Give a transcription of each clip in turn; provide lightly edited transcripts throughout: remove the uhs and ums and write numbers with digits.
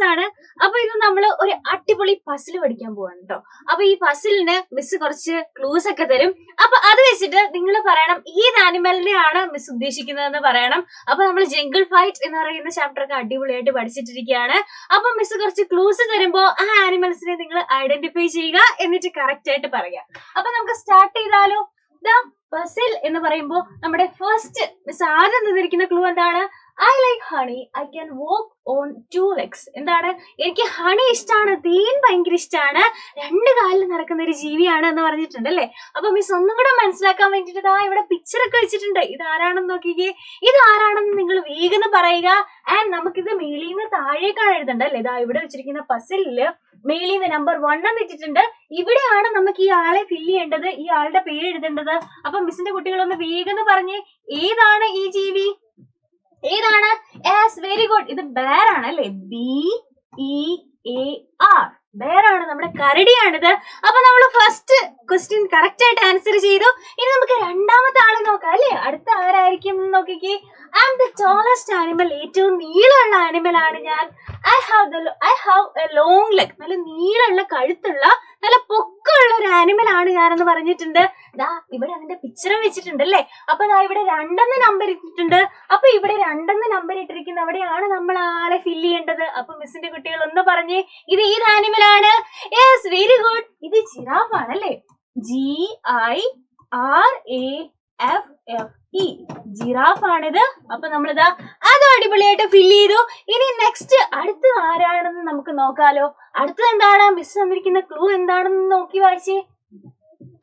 മിസ്സാണ്. അപ്പൊ ഇത് നമ്മള് ഒരു അടിപൊളി പസിൽ പഠിക്കാൻ പോവാണ് കേട്ടോ. അപ്പൊ ഈ പസിലിന് മിസ് കുറച്ച് ക്ലൂസ് ഒക്കെ തരും. അപ്പൊ അത് വെച്ചിട്ട് നിങ്ങൾ പറയണം ഏത് ആനിമലിനെയാണ് മിസ് ഉദ്ദേശിക്കുന്നതെന്ന് പറയണം. അപ്പൊ നമ്മൾ ജംഗിൾ ഫൈറ്റ് എന്ന് പറയുന്ന ചാപ്റ്റർ ഒക്കെ അടിപൊളിയായിട്ട് പഠിച്ചിട്ടിരിക്കുകയാണ്. അപ്പൊ മിസ് കുറച്ച് ക്ലൂസ് തരുമ്പോ ആ ആനിമൽസിനെ നിങ്ങൾ ഐഡന്റിഫൈ ചെയ്യുക, എന്നിട്ട് കറക്റ്റ് ആയിട്ട് പറയുക. അപ്പൊ നമുക്ക് സ്റ്റാർട്ട് ചെയ്താലോ? പസിൽ എന്ന് പറയുമ്പോ നമ്മുടെ ഫസ്റ്റ് മിസ് ആദ്യം തന്നിരിക്കുന്ന ക്ലൂ എന്താണ്? I like honey, I can walk on 2 legs. എന്താണ്? എനിക്ക് ഹണി ഇഷ്ടമാണ്, തേൻ ഭയങ്കര ഇഷ്ടമാണ്, 2 കാലിൽ നടക്കുന്ന ഒരു ജീവിയാണ് എന്ന് പറഞ്ഞിട്ടുണ്ട് അല്ലേ. അപ്പൊ മിസ് ഒന്നും കൂടെ മനസ്സിലാക്കാൻ വേണ്ടിട്ട് ഇവിടെ പിക്ചർ ഒക്കെ വെച്ചിട്ടുണ്ട്. ഇത് ആരാണെന്ന് നോക്കിക്കേ. ഇത് ആരാണെന്ന് നിങ്ങൾ വേഗം പറയുക. ആൻഡ് നമുക്കിത് മേളിന്ന് താഴേക്കാണ് എഴുതണ്ട അല്ലേ. ഇതാ ഇവിടെ വെച്ചിരിക്കുന്ന പസിലില് മേളിന്ന് നമ്പർ 1 എന്ന് വെച്ചിട്ടുണ്ട്. ഇവിടെയാണ് നമുക്ക് ഈ ആളെ ഫില്ല് ചെയ്യേണ്ടത്, ഈ ആളുടെ പേര് എഴുതേണ്ടത്. അപ്പൊ മിസ്സിന്റെ കുട്ടികളൊന്ന് വേഗം പറഞ്ഞേ, ഏതാണ് ഈ ജീവി? ഏതാണ്? Yes, very good. ഇത് ബെയർ ആണ് അല്ലെ. BEAR, ബെയർ ആണ്, നമ്മുടെ കരടിയാണിത്. അപ്പൊ നമ്മൾ ഫസ്റ്റ് ക്വസ്റ്റ്യൻ കറക്റ്റ് ആയിട്ട് ആൻസർ ചെയ്തു. ഇനി നമുക്ക് രണ്ടാമത്തെ ആളെ നോക്കാം അല്ലെ. അടുത്ത ആരായിരിക്കും നോക്കിക്കേ. I am the tallest animal, ഏറ്റവും നീളമുള്ള ആനിമൽ ആണ് ഞാൻ. I have a long leg, നല്ല നീളമുള്ള കഴുത്തുള്ള നല്ല പൊക്കമുള്ള ഒരു ആനിമൽ ആണ് ഞാനെന്ന് പറഞ്ഞിട്ടുണ്ട്. ദാ ഇവിടെ അതിന്റെ പിക്ചറും വെച്ചിട്ടുണ്ട് അല്ലേ. അപ്പൊ ദാ ഇവിടെ 2 നമ്പർ ഇട്ടിട്ടുണ്ട്. അപ്പൊ ഇവിടെ 2 നമ്പർ ഇട്ടിരിക്കുന്ന അവിടെയാണ് നമ്മൾ ആളെ ഫില്ല് ചെയ്യേണ്ടത്. അപ്പൊ മിസ്സിന്റെ കുട്ടികൾ ഒന്ന് പറഞ്ഞേ, ഇത് ഏത് ആനിമൽ ആണ്? Yes, very good. ഇത് ജിറാഫ് ആണ് അല്ലേ. GIRAFFE, ജിറാഫ് ആണിത്. അപ്പൊ നമ്മളിതാ അത് അടിപൊളിയായിട്ട് ഫില്ല് ചെയ്തു. ഇനി നെക്സ്റ്റ് അടുത്തത് ആരാണെന്ന് നമുക്ക് നോക്കാലോ. അടുത്തത് എന്താണ്? മിസ് തന്നിരിക്കുന്ന ക്ലൂ എന്താണെന്ന് നോക്കി വായിച്ചേ.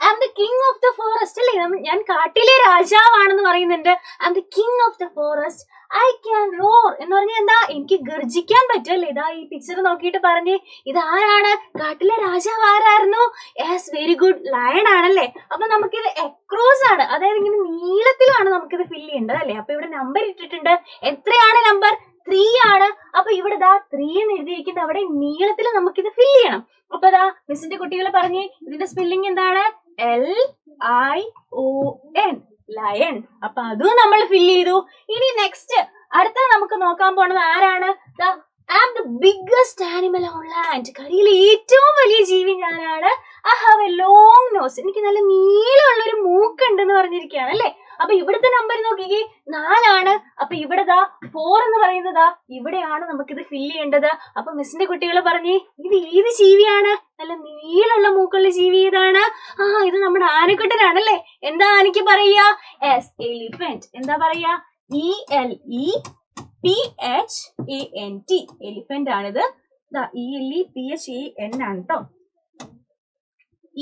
I am the king of the forest അല്ലേ. ഞാൻ കാട്ടിലെ രാജാവാണെന്ന് പറയുന്നുണ്ട്. I am the king of the forest, I can roar എന്ന് പറഞ്ഞാൽ എന്താ? എനിക്ക് ഗർജിക്കാൻ പറ്റും അല്ലേ. ഇതാ ഈ പിക്ചർ നോക്കിയിട്ട് പറഞ്ഞേ, ഇതാരാണ്? കാട്ടിലെ രാജാവ് ആരായിരുന്നു? യെസ്, വെരി ഗുഡ്, ലയൺ ആണല്ലേ. അപ്പൊ നമുക്കിത് എക്രോസ് ആണ്, അതായത് ഇങ്ങനെ നീളത്തിലാണ് നമുക്കിത് ഫില്ല് ചെയ്യേണ്ടത് അല്ലേ. അപ്പൊ ഇവിടെ നമ്പർ ഇട്ടിട്ടുണ്ട്. എത്രയാണ് നമ്പർ? 3 ആണ്. അപ്പൊ ഇവിടെ ദാ 3 എന്ന് എഴുതിയിരിക്കുന്ന അവിടെ നീളത്തിൽ നമുക്കിത് ഫില്ല് ചെയ്യണം. അപ്പൊ ദാ മിസ്സിന്റെ കുട്ടികൾ പറഞ്ഞേ, ഇതിന്റെ സ്പെല്ലിംഗ് എന്താണ്? LION, lion. അപ്പൊ അതും നമ്മൾ ഫില്ല് ചെയ്തു. ഇനി നെക്സ്റ്റ് അടുത്ത നമുക്ക് നോക്കാൻ പോണത് ആരാണ്? I am the biggest animal on land, കരയിലെ ഏറ്റവും വലിയ ജീവി ഞാനാണ്. I have a long nose, എനിക്ക് നല്ല നീളമുള്ള ഒരു മൂക്കുണ്ടെന്ന് പറഞ്ഞിരിക്കുകയാണ് അല്ലെ. അപ്പൊ ഇവിടുത്തെ നമ്പർ നോക്കിക്കേ, 4 ആണ്. അപ്പൊ ഇവിടെ 4 എന്ന് പറയുന്നതാ ഇവിടെയാണ് നമുക്കിത് ഫില്ല് ചെയ്യേണ്ടത്. അപ്പൊ മിസ്സിന്റെ കുട്ടികൾ പറഞ്ഞേ, ഇത് ഏത് ജീവിയാണ്? നല്ല നീളമുള്ള മൂക്കുള്ള ജീവി ഏതാണ്? ഇത് നമ്മുടെ ആനക്കുട്ടനാണല്ലേ. എന്താ ആനയ്ക്ക് പറയാ? Yes, elephant. എന്താ പറയാ? ELEPHANT, എലിഫന്റ് ആണിത്. ELEPHAN ആണ് കേട്ടോ.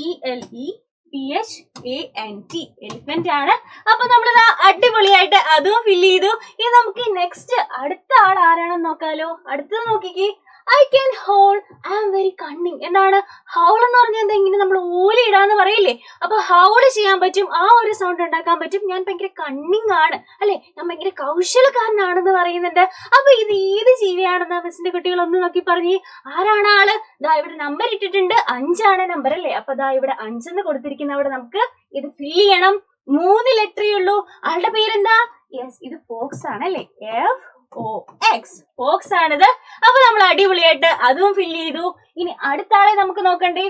ELEPHANT, എലിഫന്റ് ആണ്. അപ്പൊ നമ്മളിതാ അടിപൊളിയായിട്ട് അതും ഫില്ല് ചെയ്തു. ഇനി നമുക്ക് നെക്സ്റ്റ് അടുത്ത ആൾ ആരാണെന്ന് നോക്കാലോ. അടുത്തത് നോക്കിക്കേ. I can howl, I am very cunning. എന്താണ് ഹൗൾ എന്ന് പറഞ്ഞാൽ? എന്താ ഇങ്ങനെ നമ്മൾ ഓലി ഇടാന്ന് പറയില്ലേ. അപ്പൊ ഹൗൾ ചെയ്യാൻ പറ്റും, ആ ഒരു സൗണ്ട് ഉണ്ടാക്കാൻ പറ്റും. ഞാൻ ഭയങ്കര കണ്ണിങ് ആണ് അല്ലെ, ഞാൻ ഭയങ്കര കൗശലക്കാരനാണെന്ന് പറയുന്നുണ്ട്. അപ്പൊ ഇത് ഏത് ജീവിയാണെന്ന് മിസ്സിന്റെ കുട്ടികൾ ഒന്ന് നോക്കി പറഞ്ഞേ, ആരാണ് ആള്? ദാ ഇവിടെ നമ്പർ ഇട്ടിട്ടുണ്ട്, 5 ആണ് നമ്പർ അല്ലേ. അപ്പൊ ദാ ഇവിടെ 5 എന്ന് കൊടുത്തിരിക്കുന്ന അവിടെ നമുക്ക് ഇത് ഫില്ല് ചെയ്യണം. 3 ലെറ്ററേ ഉള്ളൂ. ആളുടെ പേരെന്താ? യെസ്, ഇത് ഫോക്സ് ആണ് അല്ലേ. FOX, ഫോക്സ് ആണിത്. അപ്പൊ നമ്മൾ അടിപൊളിയായിട്ട് അതും ഫില്ല് ചെയ്തു. ഇനി അടുത്ത ആളെ നമുക്ക് നോക്കണ്ടേ.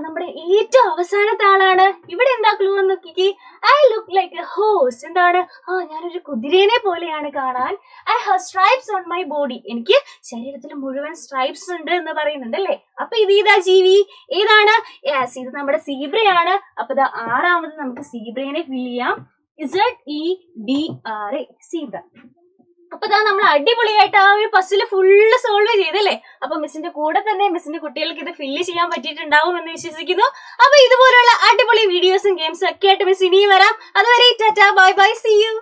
നമ്മുടെ ഏറ്റവും അവസാനത്തെ ആളാണ്. ഇവിടെ എന്താ ക്ലൂ എന്ന് നോക്കിക്കേ. I look like A horse. എന്താണ്? ഞാനൊരു കുതിരേനെ പോലെയാണ് കാണാൻ. I have stripes on my body, എനിക്ക് ശരീരത്തിൽ മുഴുവൻ സ്ട്രൈപ്സ് ഉണ്ട് എന്ന് പറയുന്നുണ്ട് അല്ലേ. അപ്പൊ ഇത് ഏതാ ജീവി? ഏതാണ്? യെസ്, ഇത് നമ്മുടെ സീബ്രയാണ്. അപ്പൊ 6ാമത് നമുക്ക് സീബ്രേനെ ഫില്ല് ചെയ്യാം. ZEBRA, zebra. അപ്പൊ നമ്മൾ അടിപൊളിയായിട്ട് ആ ഒരു പസിൽ ഫുള്ള് സോൾവ് ചെയ്തല്ലേ. അപ്പൊ മിസ്സിന്റെ കൂടെ തന്നെ മിസ്സിന്റെ കുട്ടികൾക്ക് ഇത് ഫില്ല് ചെയ്യാൻ പറ്റിയിട്ടുണ്ടാവും എന്ന് വിശ്വസിക്കുന്നു. അപ്പൊ ഇതുപോലുള്ള അടിപൊളി വീഡിയോസും ഗെയിംസും ഒക്കെ ആയിട്ട് മിസ് ഇനിയും വരാം. അതുവരെ tata, bye bye, see U.